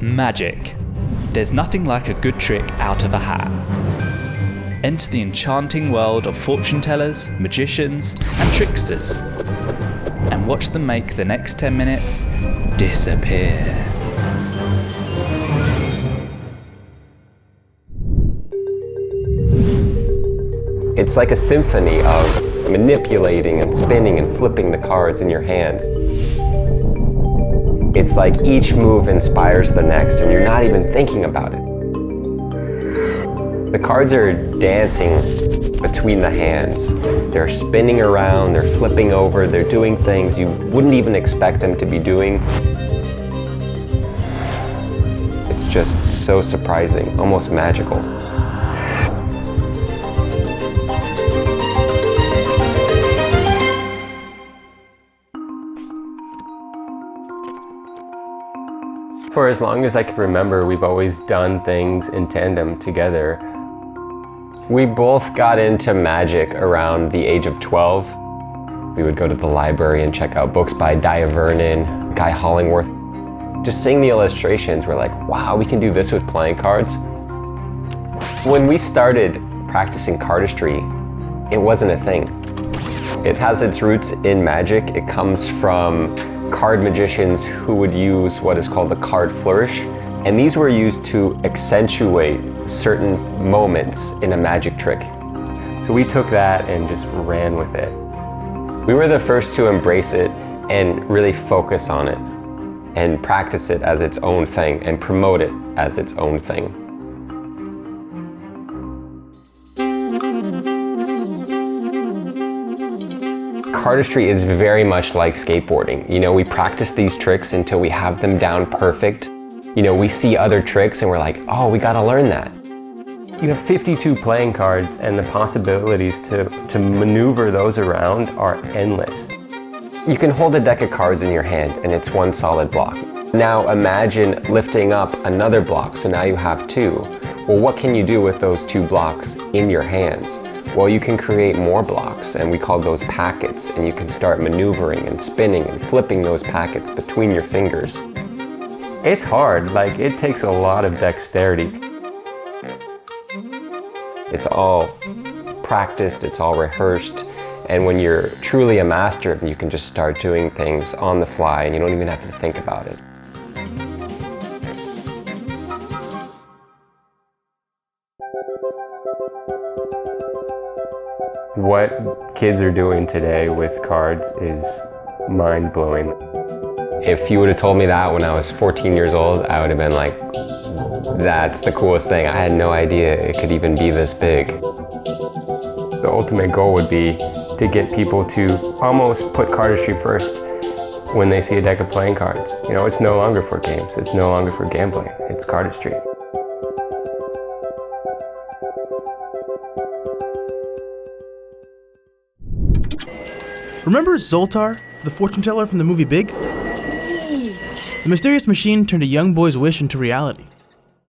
Magic. There's nothing like a good trick out of a hat. Enter the enchanting world of fortune tellers, magicians, and tricksters, and watch them make the next 10 minutes disappear. It's like a symphony of manipulating and spinning and flipping the cards in your hands. It's like each move inspires the next and you're not even thinking about it. The cards are dancing between the hands. They're spinning around, they're flipping over, they're doing things you wouldn't even expect them to be doing. It's just so surprising, almost magical. For as long as I can remember, we've always done things in tandem together. We both got into magic around the age of 12. We would go to the library and check out books by Dia Vernon, Guy Hollingworth. Just seeing the illustrations, we're like, wow, we can do this with playing cards. When we started practicing cardistry, it wasn't a thing. It has its roots in magic. It comes from card magicians who would use what is called a card flourish, and these were used to accentuate certain moments in a magic trick. So we took that and just ran with it. We were the first to embrace it and really focus on it and practice it as its own thing and promote it as its own thing. Cardistry is very much like skateboarding. You know, we practice these tricks until we have them down perfect. You know, we see other tricks and we're like, oh, we gotta learn that. You have 52 playing cards and the possibilities to maneuver those around are endless. You can hold a deck of cards in your hand and it's one solid block. Now imagine lifting up another block, so now you have two. Well, what can you do with those two blocks in your hands? Well, you can create more blocks, and we call those packets, and you can start maneuvering and spinning and flipping those packets between your fingers. It's hard, like it takes a lot of dexterity. It's all practiced, it's all rehearsed, and when you're truly a master, you can just start doing things on the fly and you don't even have to think about it. What kids are doing today with cards is mind-blowing. If you would have told me that when I was 14 years old, I would have been like, that's the coolest thing. I had no idea it could even be this big. The ultimate goal would be to get people to almost put cardistry first when they see a deck of playing cards. You know, it's no longer for games, it's no longer for gambling, it's cardistry. Remember Zoltar, the fortune teller from the movie Big? The mysterious machine turned a young boy's wish into reality.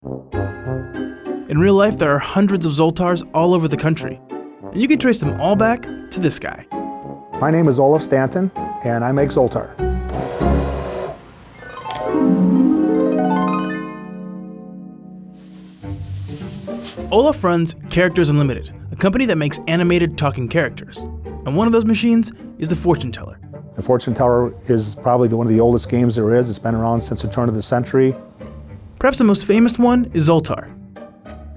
In real life, there are hundreds of Zoltars all over the country, and you can trace them all back to this guy. My name is Olaf Stanton, and I make Zoltar. Olaf runs Characters Unlimited, a company that makes animated talking characters. And one of those machines is the fortune teller. The fortune teller is probably one of the oldest games there is. It's been around since the turn of the century. Perhaps the most famous one is Zoltar.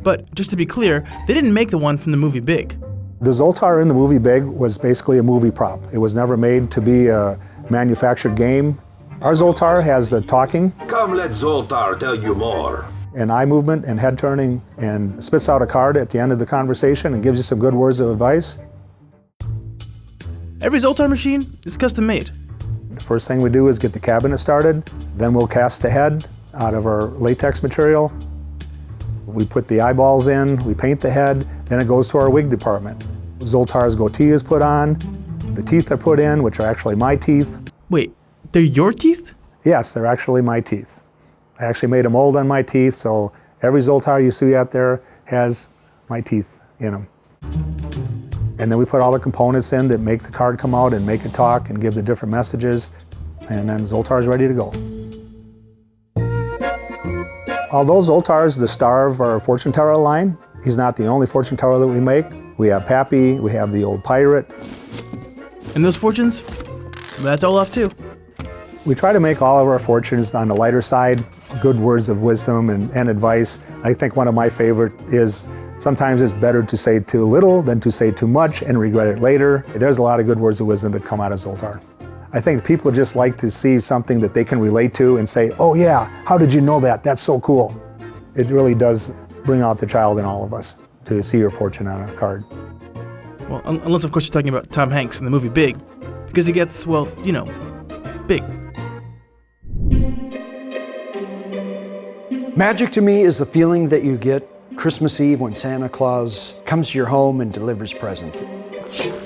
But just to be clear, they didn't make the one from the movie Big. The Zoltar in the movie Big was basically a movie prop. It was never made to be a manufactured game. Our Zoltar has the talking. Come, let Zoltar tell you more. And eye movement and head turning, and spits out a card at the end of the conversation and gives you some good words of advice. Every Zoltar machine is custom made. The first thing we do is get the cabinet started. Then we'll cast the head out of our latex material. We put the eyeballs in, we paint the head, then it goes to our wig department. Zoltar's goatee is put on, the teeth are put in, which are actually my teeth. Wait, they're your teeth? Yes, they're actually my teeth. I actually made a mold on my teeth, so every Zoltar you see out there has my teeth in them. And then we put all the components in that make the card come out and make it talk and give the different messages, and then Zoltar's ready to go. Although Zoltar is the star of our fortune teller line, he's not the only fortune teller that we make. We have Pappy, we have the old pirate. And those fortunes, that's Olaf too. We try to make all of our fortunes on the lighter side, good words of wisdom and advice. I think one of my favorite is sometimes it's better to say too little than to say too much and regret it later. There's a lot of good words of wisdom that come out of Zoltar. I think people just like to see something that they can relate to and say, oh yeah, how did you know that? That's so cool. It really does bring out the child in all of us to see your fortune on a card. Well, unless of course you're talking about Tom Hanks in the movie Big, because he gets, well, you know, big. Magic to me is the feeling that you get Christmas Eve when Santa Claus comes to your home and delivers presents.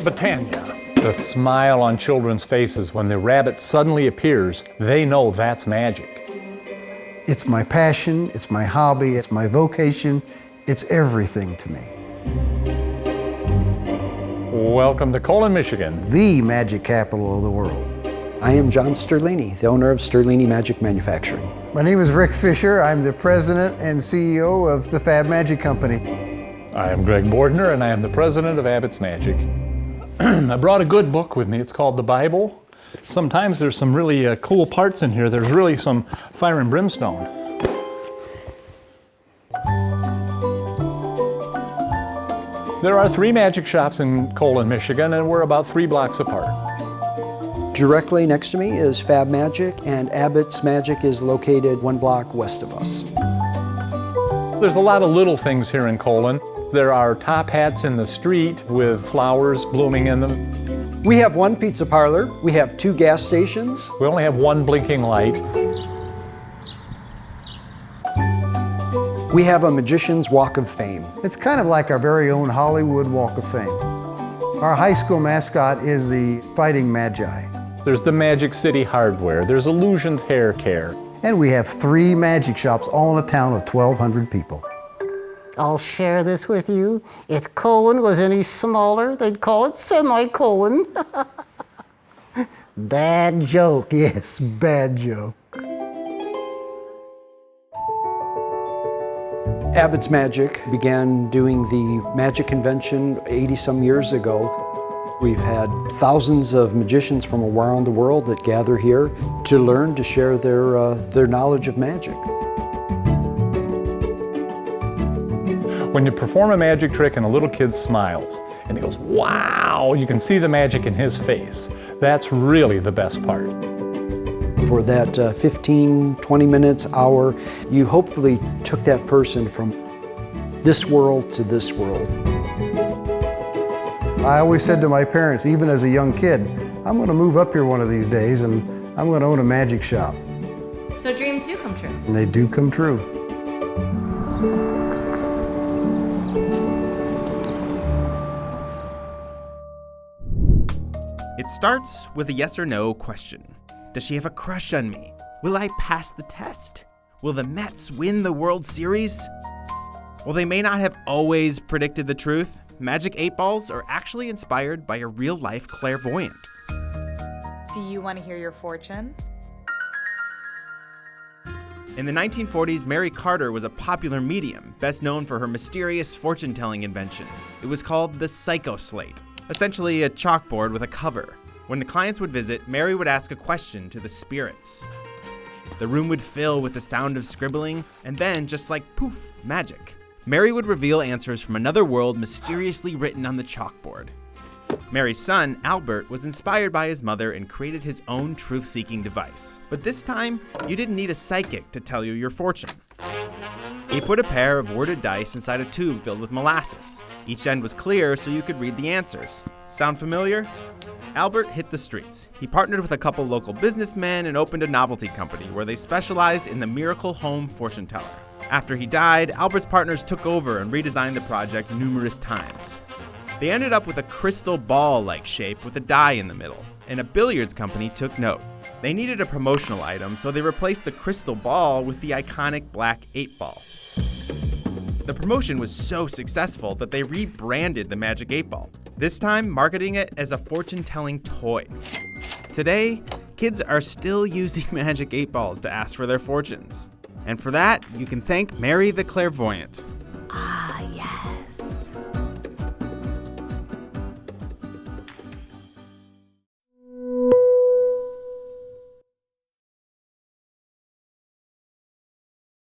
Britannia. The smile on children's faces when the rabbit suddenly appears, they know that's magic. It's my passion, it's my hobby, it's my vocation, it's everything to me. Welcome to Colon, Michigan. The magic capital of the world. I am John Sterlini, the owner of Sterlini Magic Manufacturing. My name is Rick Fisher. I'm the president and CEO of the Fab Magic Company. I am Greg Bordner, and I am the president of Abbott's Magic. I brought a good book with me. It's called the Bible. Sometimes there's some really cool parts in here. There's really some fire and brimstone. There are 3 magic shops in Colon, Michigan, and we're about 3 blocks apart. Directly next to me is Fab Magic, and Abbott's Magic is located 1 block west of us. There's a lot of little things here in Colon. There are top hats in the street with flowers blooming in them. We have 1 pizza parlor, we have 2 gas stations. We only have 1 blinking light. We have a Magician's Walk of Fame. It's kind of like our very own Hollywood Walk of Fame. Our high school mascot is the Fighting Magi. There's the Magic City Hardware. There's Illusions Hair Care. And we have 3 magic shops, all in a town of 1,200 people. I'll share this with you. If colon was any smaller, they'd call it semicolon. Bad joke, yes, bad joke. Abbott's Magic began doing the magic convention 80-some years ago. We've had thousands of magicians from around the world that gather here to learn, to share their knowledge of magic. When you perform a magic trick and a little kid smiles and he goes, wow, you can see the magic in his face. That's really the best part. For that 15, 20 minutes, hour, you hopefully took that person from this world to this world. I always said to my parents, even as a young kid, I'm going to move up here one of these days and I'm going to own a magic shop. So dreams do come true. And they do come true. It starts with a yes or no question. Does she have a crush on me? Will I pass the test? Will the Mets win the World Series? While they may not have always predicted the truth, Magic 8 Balls are actually inspired by a real-life clairvoyant. Do you want to hear your fortune? In the 1940s, Mary Carter was a popular medium, best known for her mysterious fortune-telling invention. It was called the Psycho Slate, essentially a chalkboard with a cover. When the clients would visit, Mary would ask a question to the spirits. The room would fill with the sound of scribbling, and then, just like poof, magic, Mary would reveal answers from another world mysteriously written on the chalkboard. Mary's son, Albert, was inspired by his mother and created his own truth-seeking device. But this time, you didn't need a psychic to tell you your fortune. He put a pair of worded dice inside a tube filled with molasses. Each end was clear so you could read the answers. Sound familiar? Albert hit the streets. He partnered with a couple local businessmen and opened a novelty company where they specialized in the miracle home fortune teller. After he died, Albert's partners took over and redesigned the project numerous times. They ended up with a crystal ball-like shape with a die in the middle, and a billiards company took note. They needed a promotional item, so they replaced the crystal ball with the iconic black 8 ball. The promotion was so successful that they rebranded the Magic 8 Ball, this time marketing it as a fortune-telling toy. Today, kids are still using Magic 8 Balls to ask for their fortunes. And for that, you can thank Mary the Clairvoyant.